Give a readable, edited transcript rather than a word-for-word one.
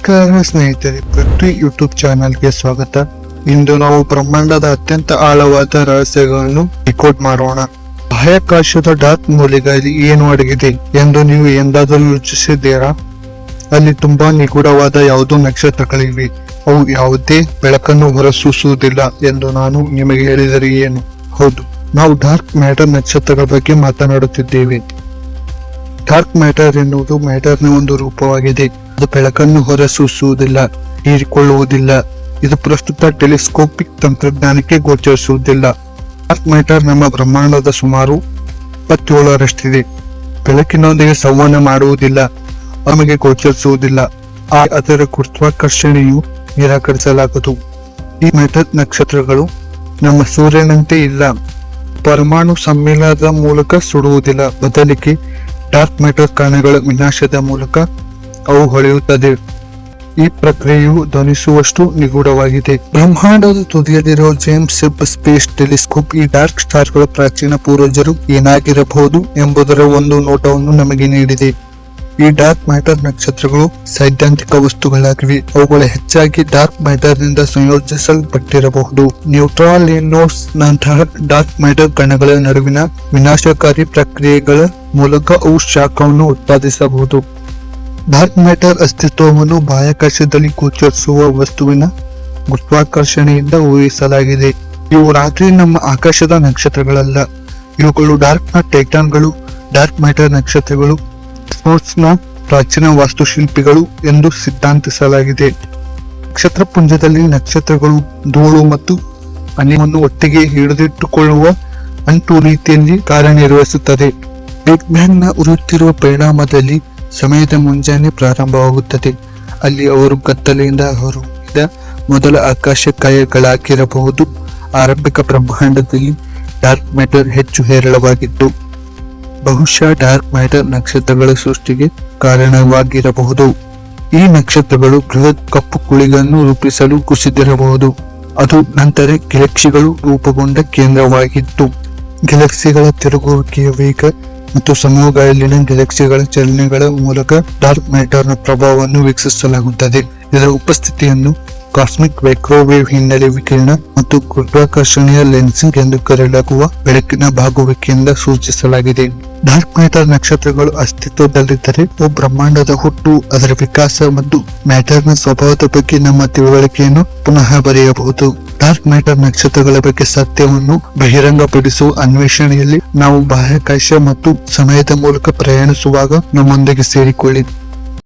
ನಮಸ್ಕಾರ ಸ್ನೇಹಿತರೆ, ಪೃಥ್ವಿ ಯೂಟ್ಯೂಬ್ ಚಾನಲ್ಗೆ ಸ್ವಾಗತ. ಇಂದು ನಾವು ಬ್ರಹ್ಮಾಂಡದ ಅತ್ಯಂತ ಆಳವಾದ ರಹಸ್ಯಗಳನ್ನು ಡಿಕೋಡ್ ಮಾಡೋಣ. ಬಾಹ್ಯಾಕಾಶದ ಡಾರ್ಕ್ ಮೂಲೆಗಳಲ್ಲಿ ಏನು ಅಡಗಿದೆ ಎಂದು ನೀವು ಎಂದಾದರೂ ಯೋಚಿಸಿದ್ದೀರಾ? ಅಲ್ಲಿ ತುಂಬಾ ನಿಗೂಢವಾದ ಯಾವುದೋ ನಕ್ಷತ್ರಗಳಿವೆ. ಅವು ಯಾವುದೇ ಬೆಳಕನ್ನು ಹೊರಸೂಸುವುದಿಲ್ಲ ಎಂದು ನಾನು ನಿಮಗೆ ಹೇಳಿದರೆ ಏನು? ಹೌದು, ನಾವು ಡಾರ್ಕ್ ಮ್ಯಾಟರ್ ನಕ್ಷತ್ರಗಳ ಬಗ್ಗೆ ಮಾತನಾಡುತ್ತಿದ್ದೇವೆ. ಡಾರ್ಕ್ ಮ್ಯಾಟರ್ ಎನ್ನುವುದು ಮ್ಯಾಟರ್ನ ಒಂದು ರೂಪವಾಗಿದೆ. ಅದು ಬೆಳಕನ್ನು ಹೊರಸೂಸುವುದಿಲ್ಲ, ಹೀರಿಕೊಳ್ಳುವುದಿಲ್ಲ. ಇದು ಪ್ರಸ್ತುತ ಟೆಲಿಸ್ಕೋಪಿಕ್ ತಂತ್ರಜ್ಞಾನಕ್ಕೆ ಗೋಚರಿಸುವುದಿಲ್ಲ. ಡಾರ್ಕ್ ಮ್ಯಾಟರ್ ನಮ್ಮ ಬ್ರಹ್ಮಾಂಡದ ಸುಮಾರು 27ರಷ್ಟಿದೆ. ಬೆಳಕಿನೊಂದಿಗೆ ಸಂವಹನ ಮಾಡುವುದಿಲ್ಲ, ನಮಗೆ ಗೋಚರಿಸುವುದಿಲ್ಲ. ಅದರ ಗುರುತ್ವಾಕರ್ಷಣೆಯು ನಿರಾಕರಿಸಲಾಗದು. ಈ ಮ್ಯಾಟರ್ ನಕ್ಷತ್ರಗಳು ನಮ್ಮ ಸೂರ್ಯನಂತೆ ಇಲ್ಲ. ಪರಮಾಣು ಸಮ್ಮಿಳನದ ಮೂಲಕ ಸುಡುವುದಿಲ್ಲ, ಬದಲಿಗೆ ಡಾರ್ಕ್ ಮ್ಯಾಟರ್ ಕಣಗಳ ವಿನಾಶದ ಮೂಲಕ ಅವು ಹೊಳೆಯುತ್ತದೆ. ಈ ಪ್ರಕ್ರಿಯೆಯು ಧ್ವನಿಸುವಷ್ಟು ನಿಗೂಢವಾಗಿದೆ. ಬ್ರಹ್ಮಾಂಡದ ತುದಿಯಲ್ಲಿರುವ ಜೇಮ್ಸ್ ವೆಬ್ ಸ್ಪೇಸ್ ಟೆಲಿಸ್ಕೋಪ್ ಈ ಡಾರ್ಕ್ ಸ್ಟಾರ್ಗಳ ಪ್ರಾಚೀನ ಪೂರ್ವಜರು ಏನಾಗಿರಬಹುದು ಎಂಬುದರ ಒಂದು ನೋಟವನ್ನು ನಮಗೆ ನೀಡಿದೆ. ಈ ಡಾರ್ಕ್ ಮ್ಯಾಟರ್ ನಕ್ಷತ್ರಗಳು ಸೈದ್ಧಾಂತಿಕ ವಸ್ತುಗಳಾಗಿವೆ. ಅವುಗಳು ಹೆಚ್ಚಾಗಿ ಡಾರ್ಕ್ ಮ್ಯಾಟರ್ ನಿಂದ ಸಂಯೋಜಿಸಲ್ಪಟ್ಟಿರಬಹುದು. ನ್ಯೂಟ್ರಾಲಿನೋಸ್ ನಂತಹ ಡಾರ್ಕ್ ಮ್ಯಾಟರ್ ಕಣಗಳ ನಡುವಿನ ವಿನಾಶಕಾರಿ ಪ್ರಕ್ರಿಯೆಗಳ ಮೂಲಕ ಅವು ಶಾಖವನ್ನು ಉತ್ಪಾದಿಸಬಹುದು. ಡಾರ್ಕ್ ಮ್ಯಾಟರ್ ಅಸ್ತಿತ್ವವನ್ನು ಬಾಹ್ಯಾಕಾಶದಲ್ಲಿ ಗೋಚರಿಸುವ ವಸ್ತುವಿನ ಗುರುತ್ವಾಕರ್ಷಣೆಯಿಂದ ಊಹಿಸಲಾಗಿದೆ. ಇವು ರಾತ್ರಿ ನಮ್ಮ ಆಕಾಶದ ನಕ್ಷತ್ರಗಳಲ್ಲ. ಇವುಗಳು ಡಾರ್ಕ್ನ ಟೈಟಾನ್ಗಳು, ಡಾರ್ಕ್ ಮ್ಯಾಟರ್ ನಕ್ಷತ್ರಗಳು, ಸ್ಪೋರ್ಟ್ಸ್ನ ಪ್ರಾಚೀನ ವಾಸ್ತುಶಿಲ್ಪಿಗಳು ಎಂದು ಸಿದ್ಧಾಂತಿಸಲಾಗಿದೆ. ನಕ್ಷತ್ರ ಪುಂಜದಲ್ಲಿ ನಕ್ಷತ್ರಗಳು ಧೂಳು ಮತ್ತು ಅನಿಲವನ್ನು ಒಟ್ಟಿಗೆ ಹಿಡಿದಿಟ್ಟುಕೊಳ್ಳುವ ಅಂಟು ರೀತಿಯಲ್ಲಿ ಕಾರ್ಯನಿರ್ವಹಿಸುತ್ತದೆ. ಬಿಗ್ ಬ್ಯಾಂಗ್ನ ಉರಿಯುತ್ತಿರುವ ಪರಿಣಾಮದಲ್ಲಿ ಸಮಯದ ಮುಂಜಾನೆ ಪ್ರಾರಂಭವಾಗುತ್ತದೆ. ಅಲ್ಲಿ ಅವರು ಕತ್ತಲೆಯಿಂದ ಹೊರಹೊಮ್ಮಿದ ಮೊದಲ ಆಕಾಶಕಾಯಗಳಾಗಿರಬಹುದು. ಆರಂಭಿಕ ಬ್ರಹ್ಮಾಂಡದಲ್ಲಿ ಡಾರ್ಕ್ ಮ್ಯಾಟರ್ ಹೆಚ್ಚು ಹೇರಳವಾಗಿತ್ತು. ಬಹುಶಃ ಡಾರ್ಕ್ ಮ್ಯಾಟರ್ ನಕ್ಷತ್ರಗಳ ಸೃಷ್ಟಿಗೆ ಕಾರಣವಾಗಿರಬಹುದು. ಈ ನಕ್ಷತ್ರಗಳು ಬೃಹತ್ ಕಪ್ಪು ಕುಳಿಗಳನ್ನು ರೂಪಿಸಲು ಕುಸಿದಿರಬಹುದು. ಅದು ನಂತರ ಗ್ಯಾಲಕ್ಸಿಗಳು ರೂಪುಗೊಂಡ ಕೇಂದ್ರವಾಗಿತ್ತು. ಗ್ಯಾಲಕ್ಸಿಗಳ ತಿರುಗುವಿಕೆಯ ವೇಗ ಮತ್ತು ಸಮೂಹಗಳಲ್ಲಿನ ಗ್ಯಾಲಕ್ಸಿಗಳ ಚಲನೆಗಳ ಮೂಲಕ ಡಾರ್ಕ್ ಮ್ಯಾಟರ್ನ ಪ್ರಭಾವವನ್ನು ವೀಕ್ಷಿಸಲಾಗುತ್ತದೆ. ಇದರ ಉಪಸ್ಥಿತಿಯನ್ನು ಕಾಸ್ಮಿಕ್ ಮೈಕ್ರೋವೇವ್ ಹಿನ್ನೆಲೆ ವಿಕಿರಣ ಮತ್ತು ಗುರುತ್ವಾಕರ್ಷಣೆಯ ಲೆನ್ಸಿಂಗ್ ಎಂದು ಕರೆಯಲಾಗುವ ಬೆಳಕಿನ ಬಾಗುವಿಕೆಯಿಂದ ಸೂಚಿಸಲಾಗಿದೆ. ಡಾರ್ಕ್ ಮ್ಯಾಟರ್ ನಕ್ಷತ್ರಗಳು ಅಸ್ತಿತ್ವದಲ್ಲಿದ್ದರೆ ಬ್ರಹ್ಮಾಂಡದ ಹುಟ್ಟು, ಅದರ ವಿಕಾಸ ಮತ್ತು ಮ್ಯಾಟರ್ನ ಸ್ವಭಾವದ ಬಗ್ಗೆ ನಮ್ಮ ತಿಳುವಳಿಕೆಯನ್ನು ಪುನಃ ಬರೆಯಬಹುದು. ಡಾರ್ಕ್ ಮ್ಯಾಟರ್ ನಕ್ಷತ್ರಗಳ ಬಗ್ಗೆ ಸತ್ಯವನ್ನು ಬಹಿರಂಗಪಡಿಸುವ ಅನ್ವೇಷಣೆಯಲ್ಲಿ ನಾವು ಬಾಹ್ಯಾಕಾಶ ಮತ್ತು ಸಮಯದ ಮೂಲಕ ಪ್ರಯಾಣಿಸುವಾಗ ನಮ್ಮೊಂದಿಗೆ ಸೇರಿಕೊಳ್ಳಿ.